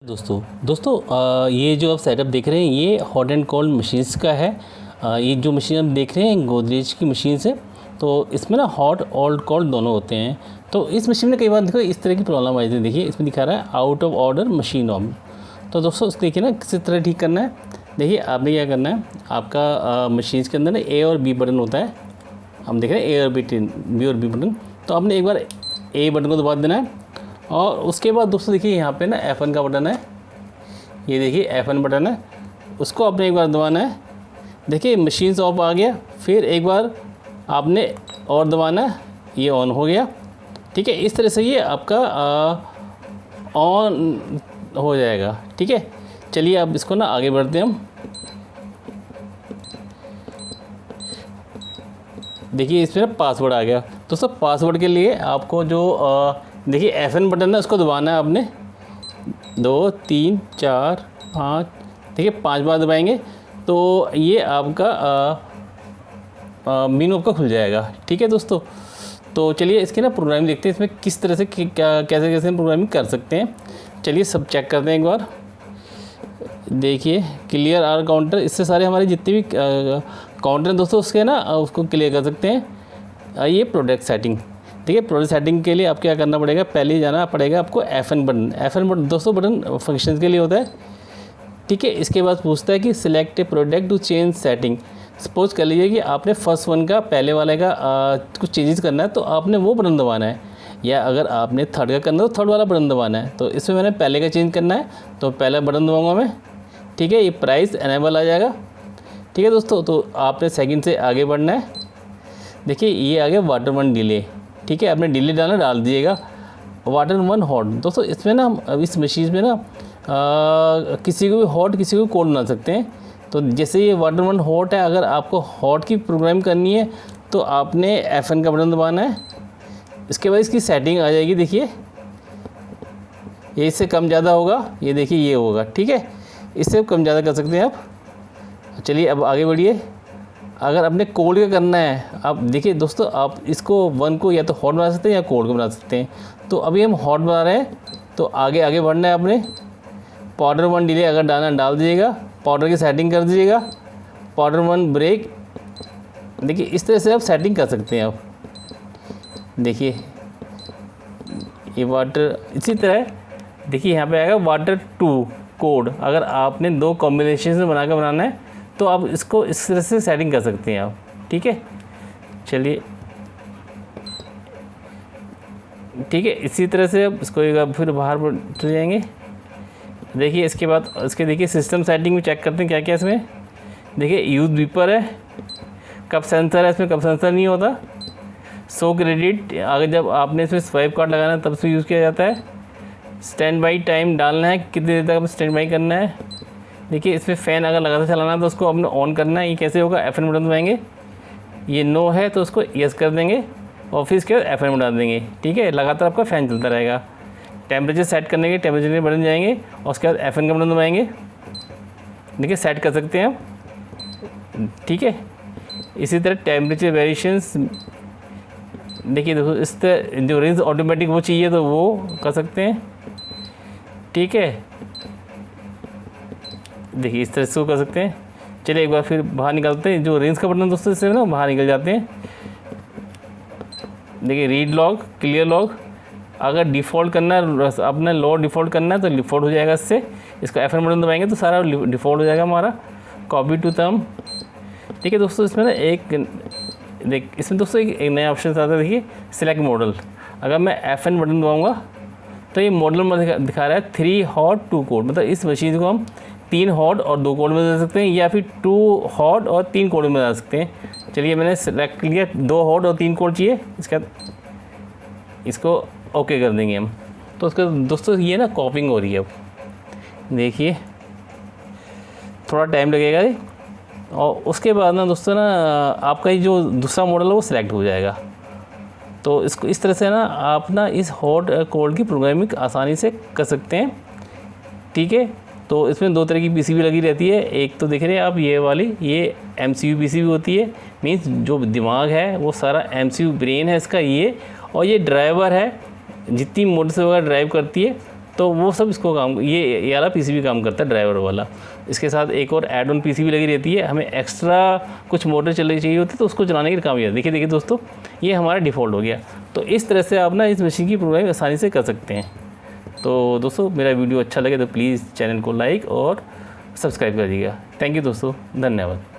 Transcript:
दोस्तों ये जो आप सेटअप देख रहे हैं ये हॉट एंड कोल्ड मशीन्स का है। ये जो मशीन आप देख रहे हैं गोदरेज की मशीन से, तो इसमें ना हॉट और कोल्ड दोनों होते हैं। तो इस मशीन में कई बार देखो इस तरह की प्रॉब्लम आई थी। देखिए इसमें दिखा रहा है out of order machine on. तो दोस्तों देखिए ना किसी तरह ठीक करना है। देखिए आपने क्या करना है, आपका मशीन के अंदर ना ए और बी बटन होता है। हम देख रहे हैं ए और बी बटन। तो आपने एक बार ए बटन को दबा देना है और उसके बाद दोस्तों देखिए यहाँ पे ना F1 का बटन है। ये देखिए F1 बटन है, उसको आपने एक बार दबाना है। देखिए मशीन ऑफ आ गया। फिर एक बार आपने और दबाना है, ये ऑन हो गया। ठीक है, इस तरह से ये आपका ऑन हो जाएगा। ठीक है, चलिए अब इसको ना आगे बढ़ते हैं हम। देखिए इसमें ना पासवर्ड आ गया। दोस्तों पासवर्ड के लिए आपको जो देखिए F1 बटन है उसको दबाना है आपने। 2 3 4 5 देखिए 5 बार दबाएंगे तो ये आपका मेनू आपका खुल जाएगा। ठीक है दोस्तों, तो चलिए इसकी ना प्रोग्रामिंग देखते हैं, इसमें किस तरह से कैसे कैसे हम प्रोग्रामिंग कर सकते हैं। चलिए सब चेक करते हैं एक बार। देखिए क्लियर आर काउंटर, इससे सारे हमारे जितने भी काउंटर हैं दोस्तों उसके ना उसको क्लियर कर सकते हैं। ये प्रोडक्ट सेटिंग, देखिए प्रोडक्ट सेटिंग के लिए आप क्या करना पड़ेगा, पहले जाना पड़ेगा आपको F1 बटन दोस्तों बटन फंक्शंस के लिए होता है। ठीक है, इसके बाद पूछता है कि select a product to change setting. Suppose कर लीजिए कि आपने फर्स्ट वन का पहले वाले का कुछ चेंजेस करना है तो आपने वो बटन दबाना है, या अगर आपने थर्ड का करना है तो थर्ड वाला बटन दबाना है। तो इसमें मैंने पहले का चेंज करना है तो पहला बटन दबाऊँगा मैं। ठीक है, ये प्राइस एनेबल आ जाएगा। ठीक है दोस्तों, तो आपने सेकंड से आगे बढ़ना है। देखिए ये आ गया वाटर वन डिले। ठीक है, आपने डिले डाल दीजिएगा। वाटर वन हॉट, दोस्तों इसमें ना हम इस मशीन में ना किसी को भी हॉट किसी को कोल्ड बना सकते हैं। तो जैसे ये वाटर वन हॉट है, अगर आपको हॉट की प्रोग्राम करनी है तो आपने F1 का बटन दबाना है। इसके बाद इसकी सेटिंग आ जाएगी। देखिए ये इससे कम ज़्यादा होगा, ये देखिए ये होगा। ठीक है, इससे कम ज़्यादा कर सकते हैं आप। चलिए अब आगे बढ़िए। अगर आपने कोल्ड का करना है, आप देखिए दोस्तों आप इसको वन को या तो हॉट बना सकते हैं या कोल्ड को बना सकते हैं। तो अभी हम हॉट बना रहे हैं तो आगे बढ़ना है आपने। पाउडर वन डिले अगर डाल दीजिएगा, पाउडर की सेटिंग कर दीजिएगा, पाउडर वन ब्रेक। देखिए इस तरह से आप सेटिंग कर सकते हैं। आप देखिए ये वाटर, इसी तरह देखिए यहाँ पे आएगा वाटर 2 कोड। अगर आपने 2 कॉम्बिनेशन से बनाना है तो आप इसको इस तरह से सेटिंग कर सकते हैं आप। ठीक है, चलिए ठीक है, इसी तरह से आप इसको एक फिर बाहर चले जाएंगे। देखिए इसके बाद देखिए सिस्टम सेटिंग में चेक करते हैं क्या क्या इसमें। देखिए यूज बीपर है, कप सेंसर है, इसमें कप सेंसर नहीं होता। शो क्रेडिट, अगर जब आपने इसमें स्वाइप कार्ड लगाना है तब से यूज़ किया जाता है। स्टैंड बाई टाइम डालना है, कितनी देर तक स्टैंड बाई करना है। देखिए इसमें फ़ैन अगर लगातार चलाना है तो उसको आपने ऑन करना है। ये कैसे होगा, F1 बटन दबाएंगे। ये नो है तो उसको यस कर देंगे और फिर इसके बाद F1 बटन देंगे। ठीक है, लगातार आपका फ़ैन चलता रहेगा। टेम्परेचर सेट करने के टेम्परेचर के बटन जाएंगे और उसके बाद F1 का बटन दबाएंगे। देखिए सेट कर सकते हैं आप। ठीक है, इसी तरह टेम्परेचर वेरिएशंस, देखिए दोस्तों इस तरह जो रेंज ऑटोमेटिक वो चाहिए तो वो कर सकते हैं। ठीक है, देखिए इस तरह से वो कर सकते हैं। चलिए एक बार फिर बाहर निकलते हैं। जो रेंज का बटन दोस्तों इससे ना बाहर निकल जाते हैं। देखिए रीड लॉग, क्लियर लॉग, अगर डिफ़ॉल्ट करना है अपना लो डिफ़ॉल्ट करना है तो डिफ़ॉल्ट हो जाएगा इससे। इसका F1 बटन दबाएंगे तो सारा डिफ़ॉल्ट हो जाएगा हमारा। Copy to thumb. ठीक है दोस्तों, इसमें ना इसमें दोस्तों एक नया ऑप्शन आता है। देखिए सिलेक्ट मॉडल, अगर मैं F1 बटन दबाऊँगा तो ये मॉडल में दिखा रहा है 3 हॉट 2 कोल्ड। मतलब इस मशीन को हम 3 हॉट और 2 कोल्ड में दे सकते हैं, या फिर 2 हॉट और 3 कोल्ड में दे सकते हैं। चलिए मैंने सेलेक्ट किया 2 हॉट और 3 कोल्ड चाहिए। इसका इसको ओके कर देंगे हम। तो उसका दोस्तों ये ना कॉपिंग हो रही है। अब देखिए थोड़ा टाइम लगेगा ये, और उसके बाद ना दोस्तों ना आपका ये जो दूसरा मॉडल है वो सिलेक्ट हो जाएगा। तो इसको इस तरह से ना आप ना इस हॉट कोल्ड की प्रोग्रामिंग आसानी से कर सकते हैं। ठीक है, तो इसमें 2 तरह की पीसीबी लगी रहती है। एक तो देख रहे हैं आप ये वाली, ये MCU पीसीबी होती है, मीन्स जो दिमाग है वो सारा MCU ब्रेन है इसका ये, और ये ड्राइवर है जितनी मोटर से वगैरह ड्राइव करती है। तो वो सब इसको काम, ये वाला पीसीबी काम करता है, ड्राइवर वाला। इसके साथ एक और ऐड ऑन पीसीबी लगी रहती है, हमें एक्स्ट्रा कुछ मोटर चलनी चाहिए होती है तो उसको चलाने के काम ही है। देखिए दोस्तों, ये हमारा डिफ़ॉल्ट हो गया। तो इस तरह से आप ना इस मशीन की प्रोग्रामिंग आसानी से कर सकते हैं। तो दोस्तों, मेरा वीडियो अच्छा लगे तो प्लीज़ चैनल को लाइक और सब्सक्राइब कर दीजिएगा। थैंक यू दोस्तों, धन्यवाद।